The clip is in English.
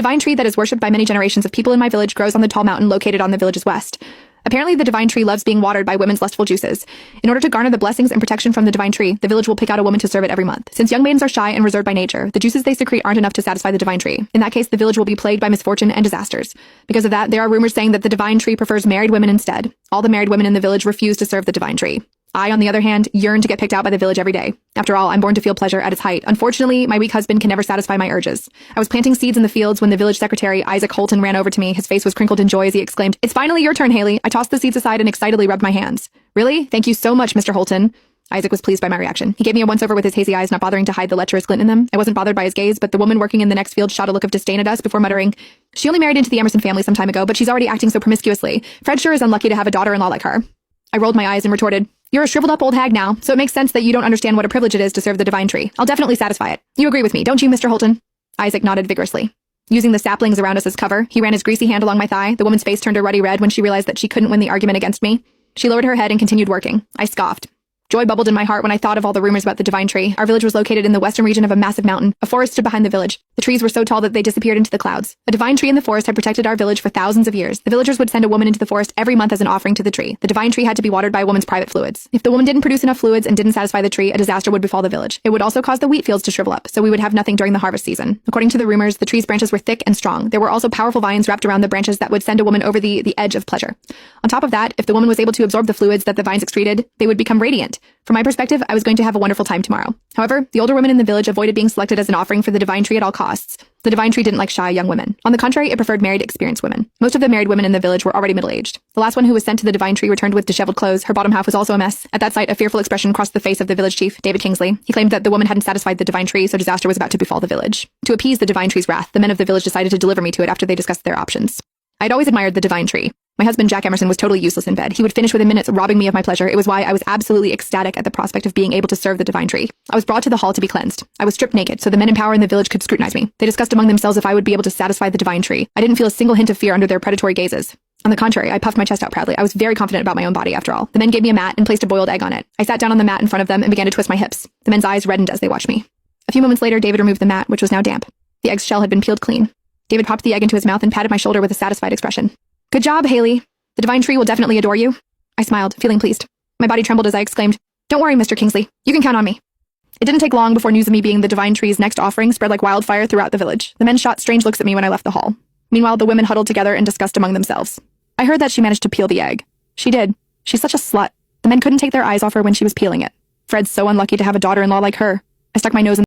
divine tree that is worshipped by many generations of people in my village grows on the tall mountain located on the village's west. Apparently, the divine tree loves being watered by women's lustful juices. In order to garner the blessings and protection from the divine tree, the village will pick out a woman to serve it every month. Since young maidens are shy and reserved by nature, the juices they secrete aren't enough to satisfy the divine tree. In that case, the village will be plagued by misfortune and disasters. Because of that, there are rumors saying that the divine tree prefers married women instead. All the married women in the village refuse to serve the divine tree. I, on the other hand, yearn to get picked out by the village every day. After all, I'm born to feel pleasure at its height. Unfortunately, my weak husband can never satisfy my urges. I was planting seeds in the fields when the village secretary, Isaac Holton, ran over to me. His face was crinkled in joy as he exclaimed, "It's finally your turn, Haley." I tossed the seeds aside and excitedly rubbed my hands. "Really? Thank you so much, Mr. Holton." Isaac was pleased by my reaction. He gave me a once-over with his hazy eyes, not bothering to hide the lecherous glint in them. I wasn't bothered by his gaze, but the woman working in the next field shot a look of disdain at us before muttering, "She only married into the Emerson family some time ago, but she's already acting so promiscuously. Fred sure is unlucky to have a daughter-in-law like her." I rolled my eyes and retorted, "You're a shriveled-up old hag now, so it makes sense that you don't understand what a privilege it is to serve the divine tree. I'll definitely satisfy it. You agree with me, don't you, Mr. Holton?" Isaac nodded vigorously. Using the saplings around us as cover, he ran his greasy hand along my thigh. The woman's face turned a ruddy red when she realized that she couldn't win the argument against me. She lowered her head and continued working. I scoffed. Joy bubbled in my heart when I thought of all the rumors about the divine tree. Our village was located in the western region of a massive mountain. A forest stood behind the village. The trees were so tall that they disappeared into the clouds. A divine tree in the forest had protected our village for thousands of years. The villagers would send a woman into the forest every month as an offering to the tree. The divine tree had to be watered by a woman's private fluids. If the woman didn't produce enough fluids and didn't satisfy the tree, a disaster would befall the village. It would also cause the wheat fields to shrivel up, so we would have nothing during the harvest season. According to the rumors, the tree's branches were thick and strong. There were also powerful vines wrapped around the branches that would send a woman over the edge of pleasure. On top of that, if the woman was able to absorb the fluids that the vines excreted, they would become radiant. From my perspective, I was going to have a wonderful time tomorrow. However, the older women in the village avoided being selected as an offering for the divine tree at all costs. The divine tree didn't like shy young women. On the contrary, it preferred married, experienced women. Most of the married women in the village were already middle-aged. The last one who was sent to the divine tree returned with disheveled clothes. Her bottom half was also a mess. At that sight, a fearful expression crossed the face of the village chief, David Kingsley. He claimed that the woman hadn't satisfied the divine tree, so disaster was about to befall the village. To appease the divine tree's wrath, the men of the village decided to deliver me to it after they discussed their options. I'd always admired the divine tree. My husband, Jack Emerson, was totally useless in bed. He would finish within minutes, robbing me of my pleasure. It was why I was absolutely ecstatic at the prospect of being able to serve the divine tree. I was brought to the hall to be cleansed. I was stripped naked, so the men in power in the village could scrutinize me. They discussed among themselves if I would be able to satisfy the divine tree. I didn't feel a single hint of fear under their predatory gazes. On the contrary, I puffed my chest out proudly. I was very confident about my own body, after all. The men gave me a mat and placed a boiled egg on it. I sat down on the mat in front of them and began to twist my hips. The men's eyes reddened as they watched me. A few moments later, David removed the mat, which was now damp. The egg's shell had been peeled clean. David popped the egg into his mouth and patted my shoulder with a satisfied expression. "Good job, Haley. The divine tree will definitely adore you." I smiled, feeling pleased. My body trembled as I exclaimed, "Don't worry, Mr. Kingsley. You can count on me." It didn't take long before news of me being the divine tree's next offering spread like wildfire throughout the village. The men shot strange looks at me when I left the hall. Meanwhile, the women huddled together and discussed among themselves. I heard that she managed to peel the egg. She did. She's such a slut. The men couldn't take their eyes off her when she was peeling it. Fred's so unlucky to have a daughter-in-law like her. I stuck my nose in